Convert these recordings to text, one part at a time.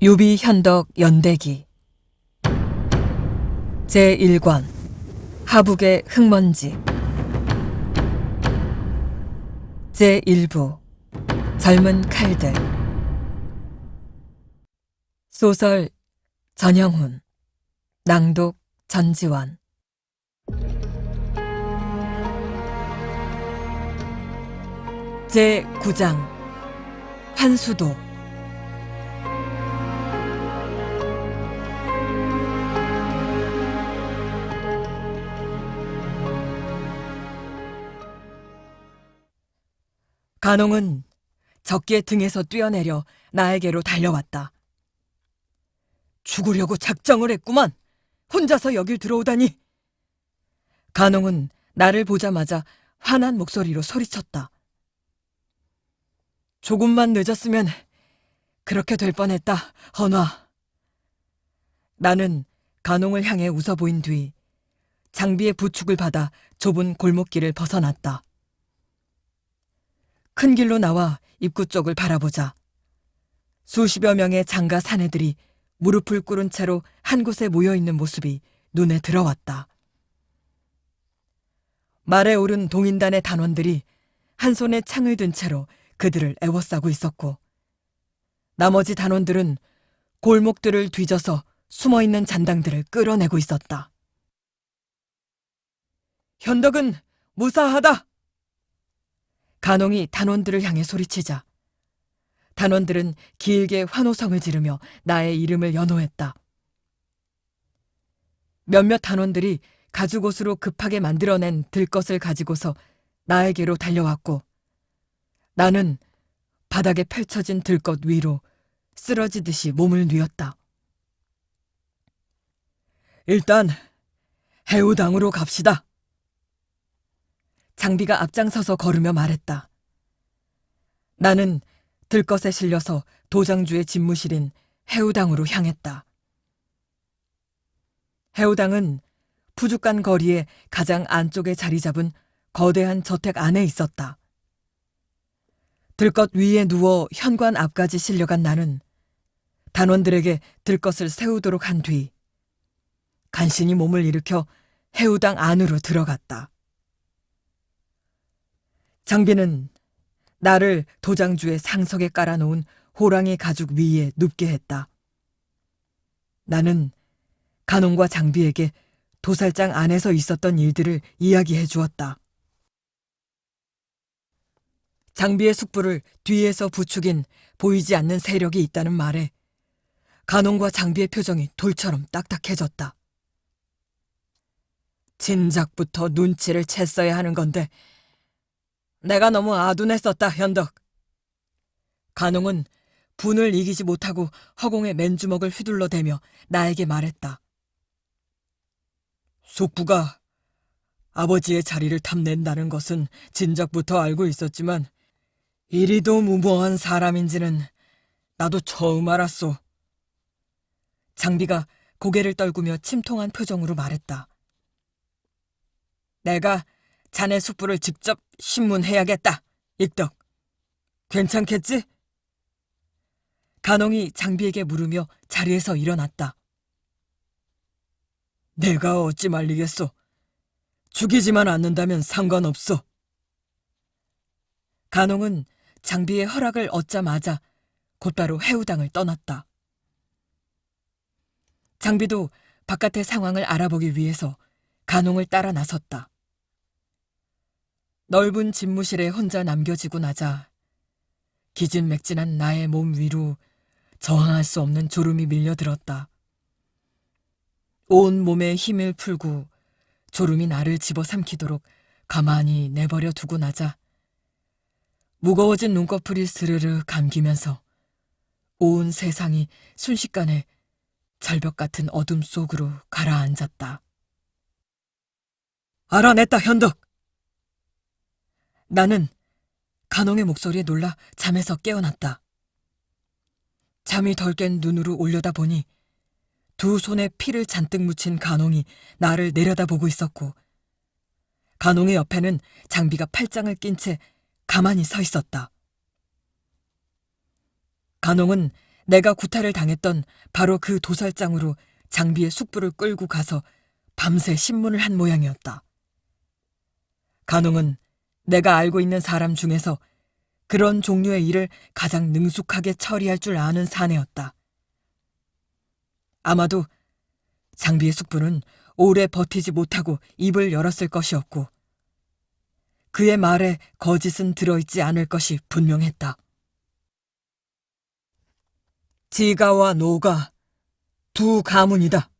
유비현덕 연대기 제1권 하북의 흙먼지 제1부 젊은 칼들 소설 전영훈 낭독 전지원 제9장 환수도 간홍은 적기의 등에서 뛰어내려 나에게로 달려왔다. 죽으려고 작정을 했구만. 혼자서 여길 들어오다니. 간홍은 나를 보자마자 화난 목소리로 소리쳤다. 조금만 늦었으면 그렇게 될 뻔했다, 헌화. 나는 간홍을 향해 웃어 보인 뒤 장비의 부축을 받아 좁은 골목길을 벗어났다. 큰 길로 나와 입구 쪽을 바라보자 수십여 명의 장가 사내들이 무릎을 꿇은 채로 한 곳에 모여있는 모습이 눈에 들어왔다. 말에 오른 동인단의 단원들이 한 손에 창을 든 채로 그들을 애워싸고 있었고 나머지 단원들은 골목들을 뒤져서 숨어있는 잔당들을 끌어내고 있었다. 현덕은 무사하다! 간홍이 단원들을 향해 소리치자 단원들은 길게 환호성을 지르며 나의 이름을 연호했다. 몇몇 단원들이 가죽옷으로 급하게 만들어낸 들것을 가지고서 나에게로 달려왔고 나는 바닥에 펼쳐진 들것 위로 쓰러지듯이 몸을 뉘었다. 일단 해우당으로 갑시다. 장비가 앞장서서 걸으며 말했다. 나는 들것에 실려서 도장주의 집무실인 해우당으로 향했다. 해우당은 푸죽간 거리의 가장 안쪽에 자리 잡은 거대한 저택 안에 있었다. 들것 위에 누워 현관 앞까지 실려간 나는 단원들에게 들것을 세우도록 한 뒤 간신히 몸을 일으켜 해우당 안으로 들어갔다. 장비는 나를 도장주의 상석에 깔아놓은 호랑이 가죽 위에 눕게 했다. 나는 간홍과 장비에게 도살장 안에서 있었던 일들을 이야기해 주었다. 장비의 숙부를 뒤에서 부추긴 보이지 않는 세력이 있다는 말에 간홍과 장비의 표정이 돌처럼 딱딱해졌다. 진작부터 눈치를 챘어야 하는 건데 내가 너무 아둔했었다, 현덕. 간홍은 분을 이기지 못하고 허공에 맨주먹을 휘둘러대며 나에게 말했다. 숙부가 아버지의 자리를 탐낸다는 것은 진작부터 알고 있었지만 이리도 무모한 사람인지는 나도 처음 알았소. 장비가 고개를 떨구며 침통한 표정으로 말했다. 내가 자네 숙부를 직접 신문해야겠다, 익덕. 괜찮겠지? 간홍이 장비에게 물으며 자리에서 일어났다. 내가 어찌 말리겠소. 죽이지만 않는다면 상관없어. 간홍은 장비의 허락을 얻자마자 곧바로 해우당을 떠났다. 장비도 바깥의 상황을 알아보기 위해서 간홍을 따라 나섰다. 넓은 집무실에 혼자 남겨지고 나자 기진맥진한 나의 몸 위로 저항할 수 없는 졸음이 밀려들었다. 온 몸에 힘을 풀고 졸음이 나를 집어삼키도록 가만히 내버려 두고 나자 무거워진 눈꺼풀이 스르르 감기면서 온 세상이 순식간에 절벽 같은 어둠 속으로 가라앉았다. 알아냈다, 현덕! 나는 간홍의 목소리에 놀라 잠에서 깨어났다. 잠이 덜 깬 눈으로 올려다보니 두 손에 피를 잔뜩 묻힌 간홍이 나를 내려다보고 있었고 간홍의 옆에는 장비가 팔짱을 낀 채 가만히 서 있었다. 간홍은 내가 구타를 당했던 바로 그 도살장으로 장비의 숙부를 끌고 가서 밤새 신문을 한 모양이었다. 간홍은 내가 알고 있는 사람 중에서 그런 종류의 일을 가장 능숙하게 처리할 줄 아는 사내였다. 아마도 장비의 숙부는 오래 버티지 못하고 입을 열었을 것이었고 그의 말에 거짓은 들어있지 않을 것이 분명했다. 지가와 노가 두 가문이다.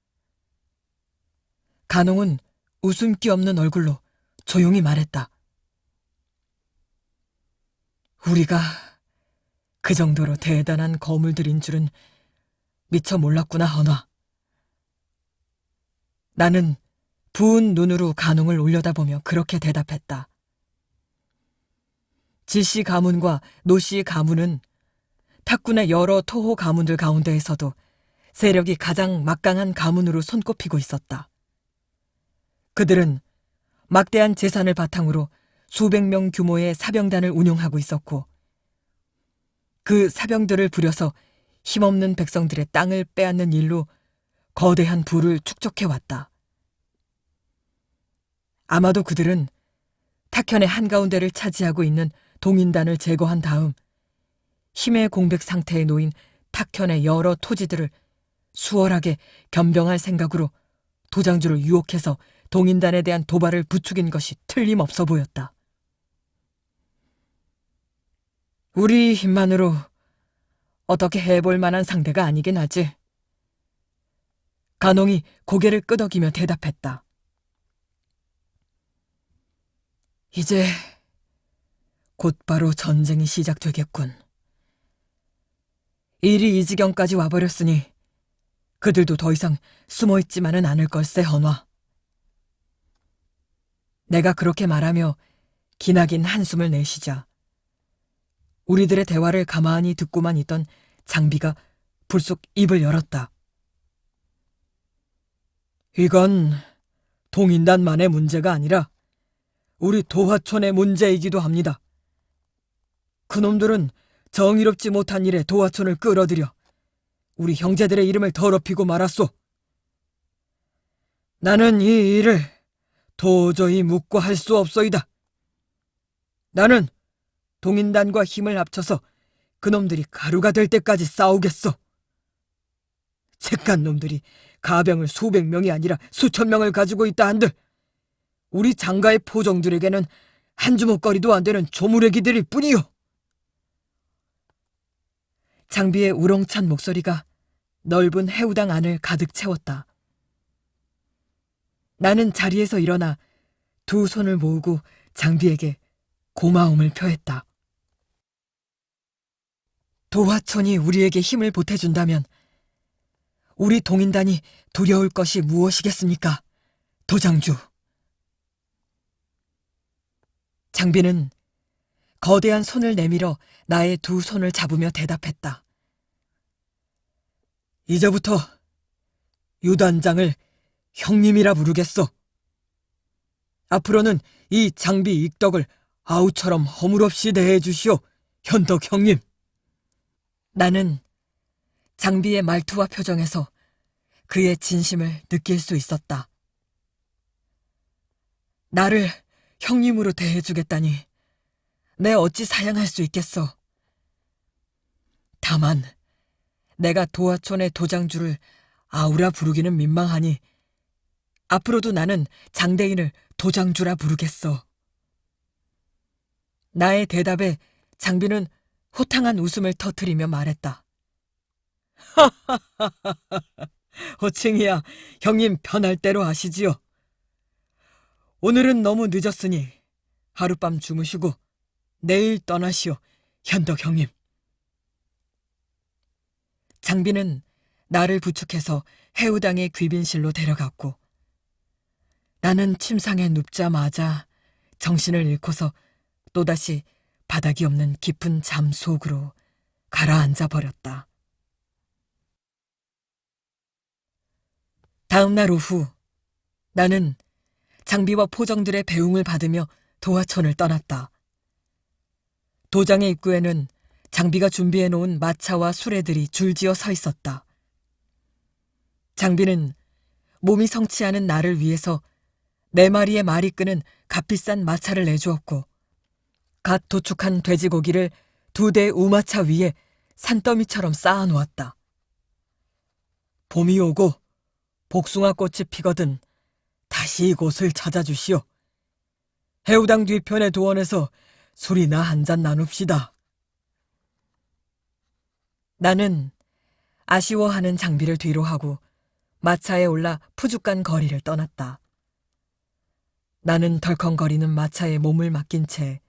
간홍은 웃음기 없는 얼굴로 조용히 말했다. 우리가 그 정도로 대단한 거물들인 줄은 미처 몰랐구나, 헌화. 나는 부은 눈으로 간홍을 올려다보며 그렇게 대답했다. 지씨 가문과 노씨 가문은 탁군의 여러 토호 가문들 가운데에서도 세력이 가장 막강한 가문으로 손꼽히고 있었다. 그들은 막대한 재산을 바탕으로 수백 명 규모의 사병단을 운용하고 있었고 그 사병들을 부려서 힘없는 백성들의 땅을 빼앗는 일로 거대한 부를 축적해왔다. 아마도 그들은 탁현의 한가운데를 차지하고 있는 동인단을 제거한 다음 힘의 공백 상태에 놓인 탁현의 여러 토지들을 수월하게 겸병할 생각으로 도장주를 유혹해서 동인단에 대한 도발을 부추긴 것이 틀림없어 보였다. 우리 힘만으로 어떻게 해볼 만한 상대가 아니긴 하지. 간홍이 고개를 끄덕이며 대답했다. 이제 곧바로 전쟁이 시작되겠군. 일이 이 지경까지 와버렸으니 그들도 더 이상 숨어있지만은 않을 걸세, 헌화. 내가 그렇게 말하며 기나긴 한숨을 내쉬자 우리들의 대화를 가만히 듣고만 있던 장비가 불쑥 입을 열었다. 이건 동인단만의 문제가 아니라 우리 도화촌의 문제이기도 합니다. 그놈들은 정의롭지 못한 일에 도화촌을 끌어들여 우리 형제들의 이름을 더럽히고 말았소. 나는 이 일을 도저히 묵고할 수 없소이다. 나는 동인단과 힘을 합쳐서 그놈들이 가루가 될 때까지 싸우겠소. 책간 놈들이 가병을 수백 명이 아니라 수천 명을 가지고 있다 한들 우리 장가의 포종들에게는 한 주먹거리도 안 되는 조무래기들일 뿐이요. 장비의 우렁찬 목소리가 넓은 해우당 안을 가득 채웠다. 나는 자리에서 일어나 두 손을 모으고 장비에게 고마움을 표했다. 도화촌이 우리에게 힘을 보태준다면 우리 동인단이 두려울 것이 무엇이겠습니까, 도장주? 장비는 거대한 손을 내밀어 나의 두 손을 잡으며 대답했다. 이제부터 유단장을 형님이라 부르겠소. 앞으로는 이 장비 익덕을 아우처럼 허물없이 대해주시오, 현덕 형님. 나는 장비의 말투와 표정에서 그의 진심을 느낄 수 있었다. 나를 형님으로 대해주겠다니 내 어찌 사양할 수 있겠어. 다만 내가 도화촌의 도장주를 아우라 부르기는 민망하니 앞으로도 나는 장대인을 도장주라 부르겠어. 나의 대답에 장비는 호탕한 웃음을 터뜨리며 말했다. 호칭이야, 형님 편할 대로 하시지요. 오늘은 너무 늦었으니 하룻밤 주무시고 내일 떠나시오, 현덕 형님. 장비는 나를 부축해서 해우당의 귀빈실로 데려갔고 나는 침상에 눕자마자 정신을 잃고서 또다시 바닥이 없는 깊은 잠 속으로 가라앉아 버렸다. 다음 날 오후 나는 장비와 포정들의 배웅을 받으며 도화촌을 떠났다. 도장의 입구에는 장비가 준비해 놓은 마차와 수레들이 줄지어 서 있었다. 장비는 몸이 성치 않은 나를 위해서 4마리의 말이 끄는 값비싼 마차를 내주었고, 갓 도축한 돼지고기를 2대 우마차 위에 산더미처럼 쌓아놓았다. 봄이 오고 복숭아 꽃이 피거든 다시 이곳을 찾아주시오. 해우당 뒤편의 도원에서 술이나 한잔 나눕시다. 나는 아쉬워하는 장비를 뒤로 하고 마차에 올라 푸죽간 거리를 떠났다. 나는 덜컹거리는 마차에 몸을 맡긴 채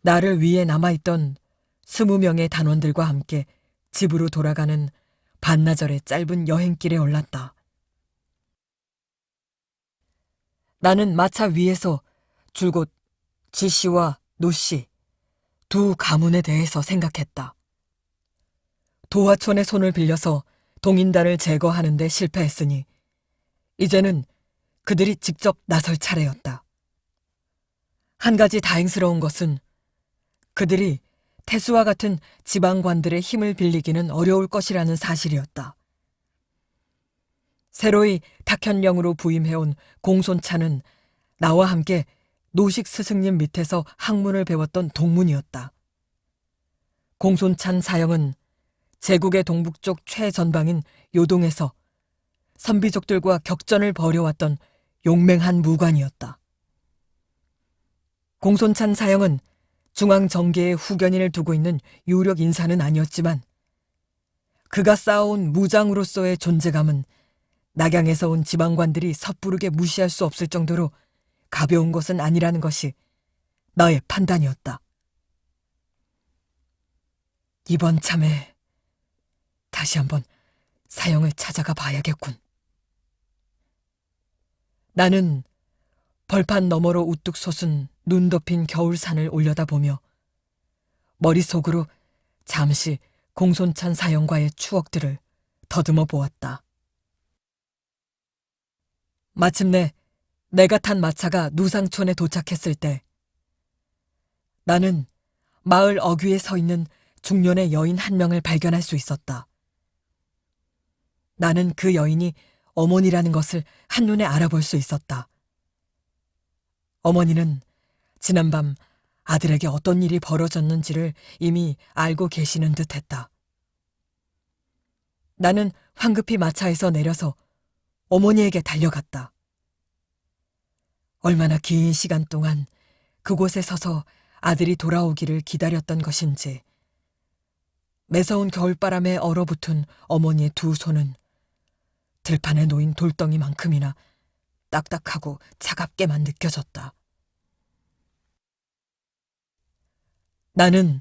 나를 위해 남아있던 20명의 단원들과 함께 집으로 돌아가는 반나절의 짧은 여행길에 올랐다. 나는 마차 위에서 줄곧 지씨와 노씨, 2 가문에 대해서 생각했다. 도화촌의 손을 빌려서 동인단을 제거하는 데 실패했으니 이제는 그들이 직접 나설 차례였다. 한 가지 다행스러운 것은 그들이 태수와 같은 지방관들의 힘을 빌리기는 어려울 것이라는 사실이었다. 새로이 탁현령으로 부임해온 공손차는 나와 함께 노식 스승님 밑에서 학문을 배웠던 동문이었다. 공손찬 사형은 제국의 동북쪽 최전방인 요동에서 선비족들과 격전을 벌여왔던 용맹한 무관이었다. 공손찬 사형은 중앙정계에 후견인을 두고 있는 유력 인사는 아니었지만 그가 쌓아온 무장으로서의 존재감은 낙양에서 온 지방관들이 섣부르게 무시할 수 없을 정도로 가벼운 것은 아니라는 것이 나의 판단이었다. 이번 참에 다시 한번 사형을 찾아가 봐야겠군. 나는 벌판 너머로 우뚝 솟은 눈 덮인 겨울산을 올려다보며 머릿속으로 잠시 공손찬 사형과의 추억들을 더듬어 보았다. 마침내 내가 탄 마차가 누상촌에 도착했을 때 나는 마을 어귀에 서 있는 중년의 여인 한 명을 발견할 수 있었다. 나는 그 여인이 어머니라는 것을 한눈에 알아볼 수 있었다. 어머니는 지난밤 아들에게 어떤 일이 벌어졌는지를 이미 알고 계시는 듯 했다. 나는 황급히 마차에서 내려서 어머니에게 달려갔다. 얼마나 긴 시간 동안 그곳에 서서 아들이 돌아오기를 기다렸던 것인지 매서운 겨울바람에 얼어붙은 어머니의 2 손은 들판에 놓인 돌덩이만큼이나 딱딱하고 차갑게만 느껴졌다. 나는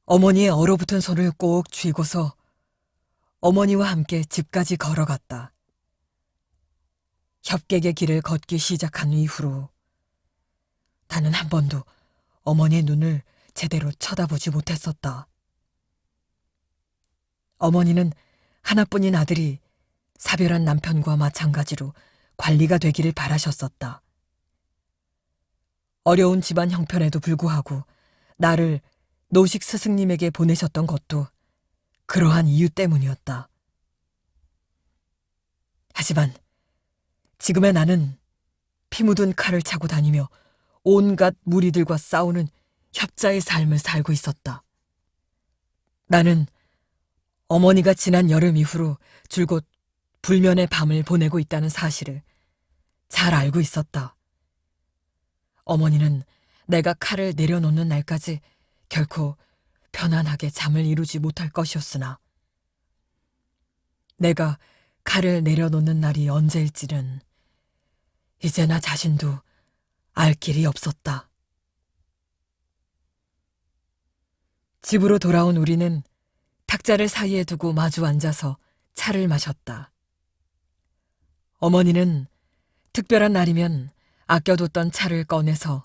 어머니의 얼어붙은 손을 꼭 쥐고서 어머니와 함께 집까지 걸어갔다. 협객의 길을 걷기 시작한 이후로 나는 한 번도 어머니의 눈을 제대로 쳐다보지 못했었다. 어머니는 하나뿐인 아들이 사별한 남편과 마찬가지로 관리가 되기를 바라셨었다. 어려운 집안 형편에도 불구하고 나를 노식 스승님에게 보내셨던 것도 그러한 이유 때문이었다. 하지만 지금의 나는 피 묻은 칼을 차고 다니며 온갖 무리들과 싸우는 협자의 삶을 살고 있었다. 나는 어머니가 지난 여름 이후로 줄곧 불면의 밤을 보내고 있다는 사실을 잘 알고 있었다. 어머니는 내가 칼을 내려놓는 날까지 결코 편안하게 잠을 이루지 못할 것이었으나 내가 칼을 내려놓는 날이 언제일지는 이제 나 자신도 알 길이 없었다. 집으로 돌아온 우리는 탁자를 사이에 두고 마주 앉아서 차를 마셨다. 어머니는 특별한 날이면 아껴뒀던 차를 꺼내서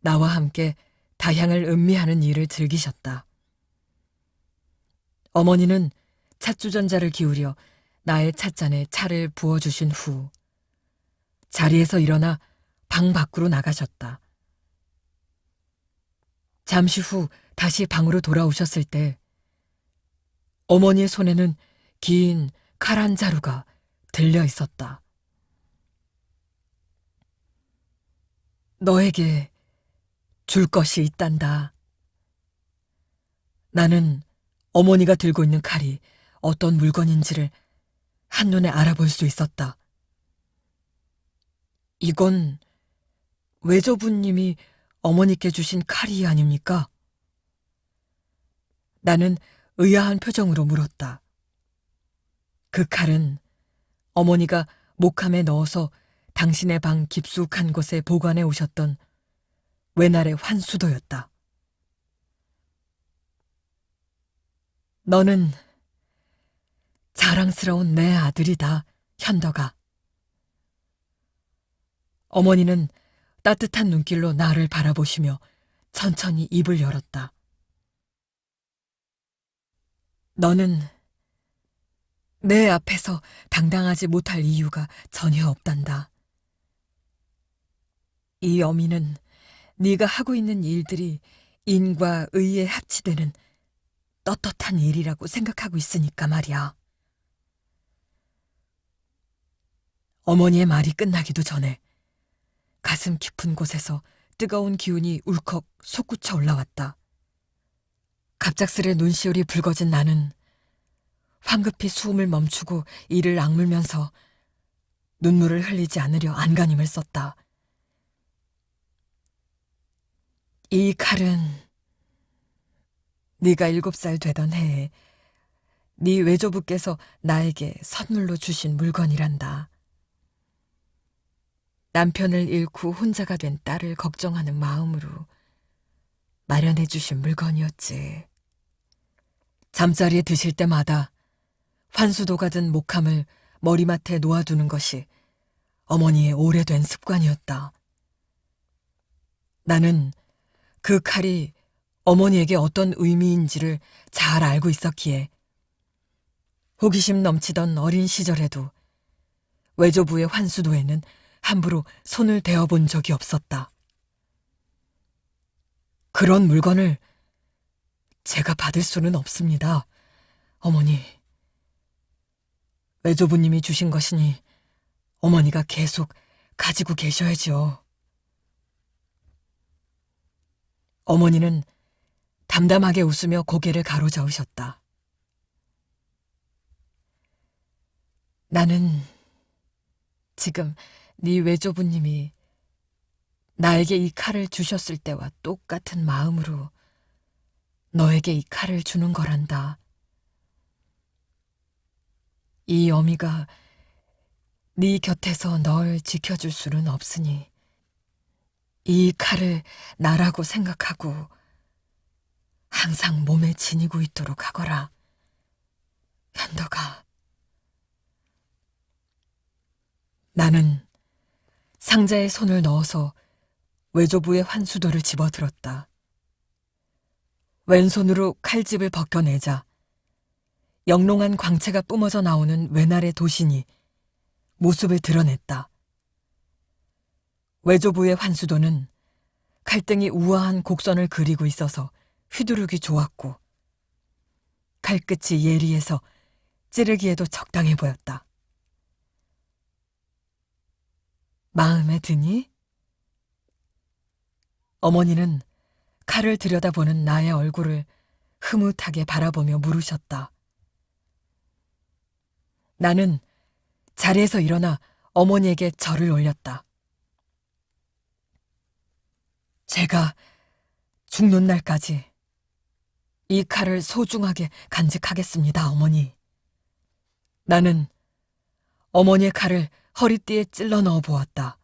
나와 함께 다향을 음미하는 일을 즐기셨다. 어머니는 찻주전자를 기울여 나의 찻잔에 차를 부어주신 후 자리에서 일어나 방 밖으로 나가셨다. 잠시 후 다시 방으로 돌아오셨을 때 어머니의 손에는 긴 칼 한 자루가 들려 있었다. 너에게 줄 것이 있단다. 나는 어머니가 들고 있는 칼이 어떤 물건인지를 한눈에 알아볼 수 있었다. 이건 외조부님이 어머니께 주신 칼이 아닙니까? 나는 의아한 표정으로 물었다. 그 칼은 어머니가 목함에 넣어서 당신의 방 깊숙한 곳에 보관해 오셨던 외날의 환수도였다. 너는 자랑스러운 내 아들이다, 현덕아. 어머니는 따뜻한 눈길로 나를 바라보시며 천천히 입을 열었다. 너는 내 앞에서 당당하지 못할 이유가 전혀 없단다. 이 어미는 네가 하고 있는 일들이 인과 의에 합치되는 떳떳한 일이라고 생각하고 있으니까 말이야. 어머니의 말이 끝나기도 전에 가슴 깊은 곳에서 뜨거운 기운이 울컥 솟구쳐 올라왔다. 갑작스레 눈시울이 붉어진 나는 황급히 숨을 멈추고 이를 악물면서 눈물을 흘리지 않으려 안간힘을 썼다. 이 칼은 네가 7살 되던 해에 네 외조부께서 나에게 선물로 주신 물건이란다. 남편을 잃고 혼자가 된 딸을 걱정하는 마음으로 마련해 주신 물건이었지. 잠자리에 드실 때마다 환수도가 든 목함을 머리맡에 놓아두는 것이 어머니의 오래된 습관이었다. 나는 그 칼이 어머니에게 어떤 의미인지를 잘 알고 있었기에 호기심 넘치던 어린 시절에도 외조부의 환수도에는 함부로 손을 대어본 적이 없었다. 그런 물건을 제가 받을 수는 없습니다, 어머니. 외조부님이 주신 것이니 어머니가 계속 가지고 계셔야죠. 어머니는 담담하게 웃으며 고개를 가로저으셨다. 나는 지금 네 외조부님이 나에게 이 칼을 주셨을 때와 똑같은 마음으로 너에게 이 칼을 주는 거란다. 이 어미가 네 곁에서 널 지켜줄 수는 없으니 이 칼을 나라고 생각하고 항상 몸에 지니고 있도록 하거라, 현덕아. 나는 상자에 손을 넣어서 외조부의 환수도를 집어들었다. 왼손으로 칼집을 벗겨내자 영롱한 광채가 뿜어져 나오는 외날의 도신이 모습을 드러냈다. 외조부의 환수도는 칼등이 우아한 곡선을 그리고 있어서 휘두르기 좋았고 칼끝이 예리해서 찌르기에도 적당해 보였다. 마음에 드니? 어머니는 칼을 들여다보는 나의 얼굴을 흐뭇하게 바라보며 물으셨다. 나는 자리에서 일어나 어머니에게 절을 올렸다. 제가 죽는 날까지 이 칼을 소중하게 간직하겠습니다, 어머니. 나는 어머니의 칼을 허리띠에 찔러 넣어 보았다.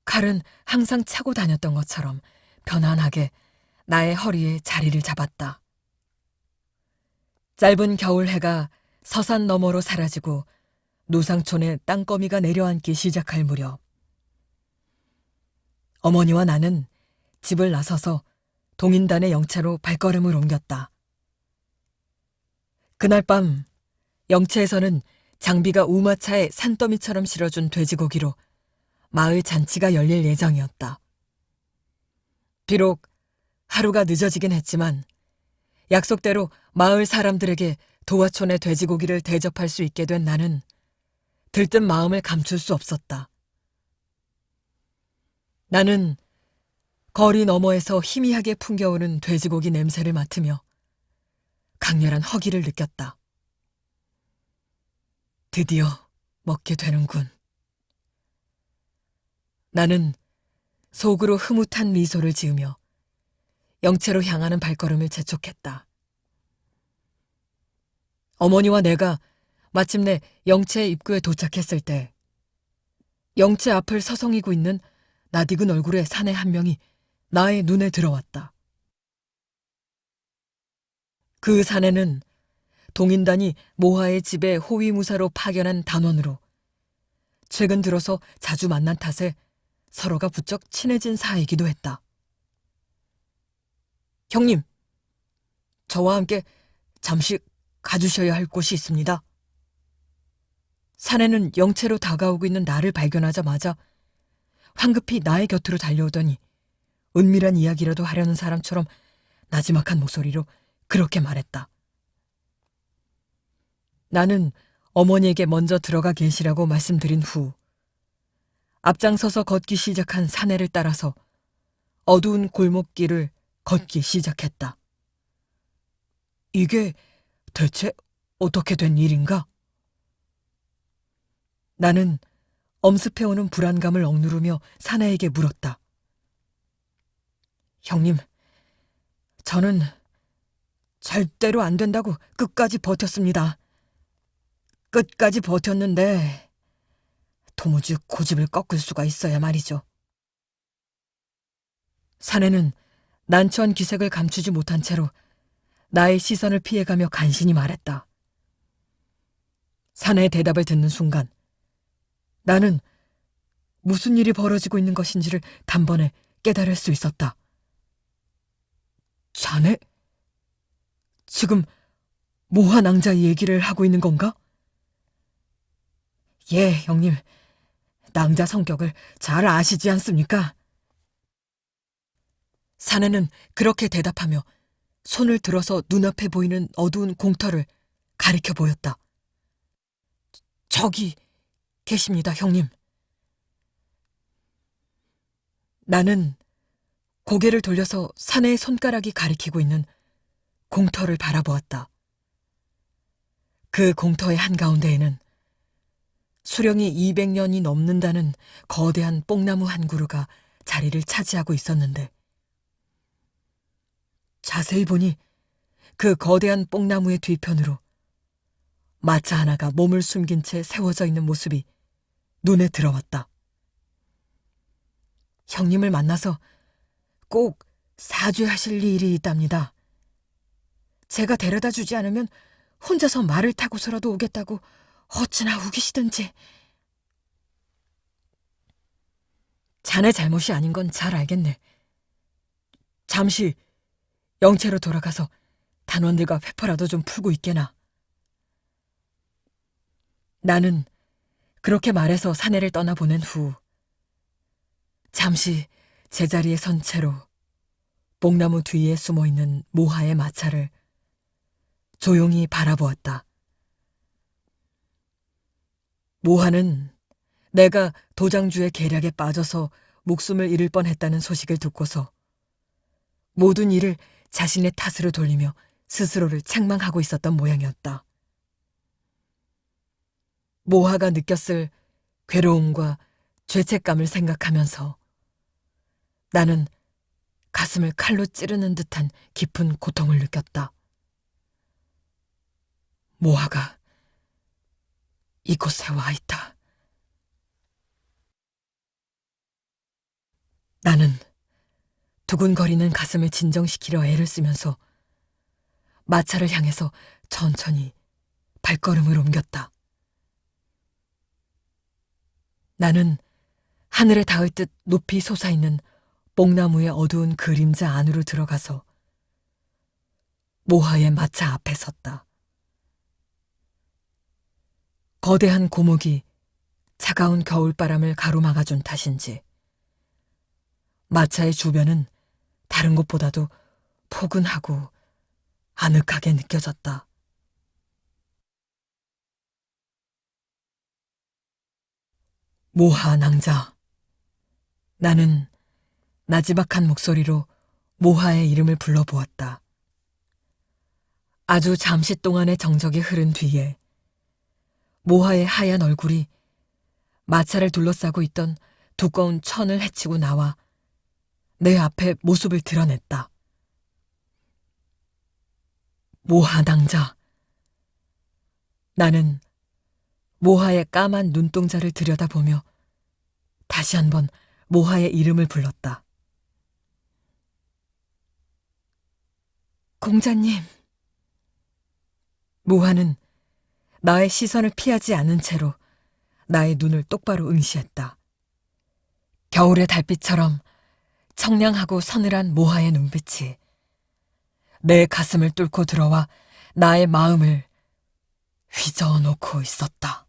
칼은 항상 차고 다녔던 것처럼 편안하게 나의 허리에 자리를 잡았다. 짧은 겨울 해가 서산 너머로 사라지고 노상촌에 땅거미가 내려앉기 시작할 무렵 어머니와 나는 집을 나서서 동인단의 영차로 발걸음을 옮겼다. 그날 밤 영차에서는 장비가 우마차에 산더미처럼 실어준 돼지고기로 마을 잔치가 열릴 예정이었다. 비록 하루가 늦어지긴 했지만 약속대로 마을 사람들에게 도화촌의 돼지고기를 대접할 수 있게 된 나는 들뜬 마음을 감출 수 없었다. 나는 거리 너머에서 희미하게 풍겨오는 돼지고기 냄새를 맡으며 강렬한 허기를 느꼈다. 드디어 먹게 되는군. 나는 속으로 흐뭇한 미소를 지으며 영채로 향하는 발걸음을 재촉했다. 어머니와 내가 마침내 영채 입구에 도착했을 때 영채 앞을 서성이고 있는 낯익은 얼굴의 사내 한 명이 나의 눈에 들어왔다. 그 사내는 동인단이 모하의 집에 호위무사로 파견한 단원으로 최근 들어서 자주 만난 탓에 서로가 부쩍 친해진 사이이기도 했다. 형님, 저와 함께 잠시 가주셔야 할 곳이 있습니다. 사내는 영채로 다가오고 있는 나를 발견하자마자 황급히 나의 곁으로 달려오더니 은밀한 이야기라도 하려는 사람처럼 나지막한 목소리로 그렇게 말했다. 나는 어머니에게 먼저 들어가 계시라고 말씀드린 후 앞장서서 걷기 시작한 사내를 따라서 어두운 골목길을 걷기 시작했다. 이게 대체 어떻게 된 일인가? 나는 엄습해오는 불안감을 억누르며 사내에게 물었다. 형님, 저는 절대로 안 된다고 끝까지 버텼습니다. 끝까지 버텼는데 도무지 고집을 꺾을 수가 있어야 말이죠. 사내는 난처한 기색을 감추지 못한 채로 나의 시선을 피해가며 간신히 말했다. 사내의 대답을 듣는 순간 나는 무슨 일이 벌어지고 있는 것인지를 단번에 깨달을 수 있었다. 자네? 지금 모하 낭자의 얘기를 하고 있는 건가? 예, 형님. 낭자 성격을 잘 아시지 않습니까? 사내는 그렇게 대답하며 손을 들어서 눈앞에 보이는 어두운 공터를 가리켜 보였다. 저기 계십니다, 형님. 나는 고개를 돌려서 사내의 손가락이 가리키고 있는 공터를 바라보았다. 그 공터의 한가운데에는 수령이 200년이 넘는다는 거대한 뽕나무 한 그루가 자리를 차지하고 있었는데 자세히 보니 그 거대한 뽕나무의 뒤편으로 마차 하나가 몸을 숨긴 채 세워져 있는 모습이 눈에 들어왔다. 형님을 만나서 꼭 사죄하실 일이 있답니다. 제가 데려다 주지 않으면 혼자서 말을 타고서라도 오겠다고 어찌나 우기시든지. 자네 잘못이 아닌 건 잘 알겠네. 잠시 영채로 돌아가서 단원들과 회포라도 좀 풀고 있게나. 나는 그렇게 말해서 사내를 떠나보낸 후 잠시 제자리에 선 채로 뽕나무 뒤에 숨어있는 모하의 마차를 조용히 바라보았다. 모하는 내가 도장주의 계략에 빠져서 목숨을 잃을 뻔했다는 소식을 듣고서 모든 일을 자신의 탓으로 돌리며 스스로를 책망하고 있었던 모양이었다. 모하가 느꼈을 괴로움과 죄책감을 생각하면서 나는 가슴을 칼로 찌르는 듯한 깊은 고통을 느꼈다. 모하가 이곳에 와 있다. 나는 두근거리는 가슴을 진정시키려 애를 쓰면서 마차를 향해서 천천히 발걸음을 옮겼다. 나는 하늘에 닿을 듯 높이 솟아있는 뽕나무의 어두운 그림자 안으로 들어가서 모하의 마차 앞에 섰다. 거대한 고목이 차가운 겨울바람을 가로막아준 탓인지 마차의 주변은 다른 곳보다도 포근하고 아늑하게 느껴졌다. 모하 낭자. 나는 나지막한 목소리로 모하의 이름을 불러보았다. 아주 잠시 동안의 정적이 흐른 뒤에 모하의 하얀 얼굴이 마차를 둘러싸고 있던 두꺼운 천을 헤치고 나와 내 앞에 모습을 드러냈다. 모하 낭자. 나는 모하의 까만 눈동자를 들여다보며 다시 한번 모하의 이름을 불렀다. 공자님. 모하는 나의 시선을 피하지 않은 채로 나의 눈을 똑바로 응시했다. 겨울의 달빛처럼 청량하고 서늘한 모하의 눈빛이 내 가슴을 뚫고 들어와 나의 마음을 휘저어 놓고 있었다.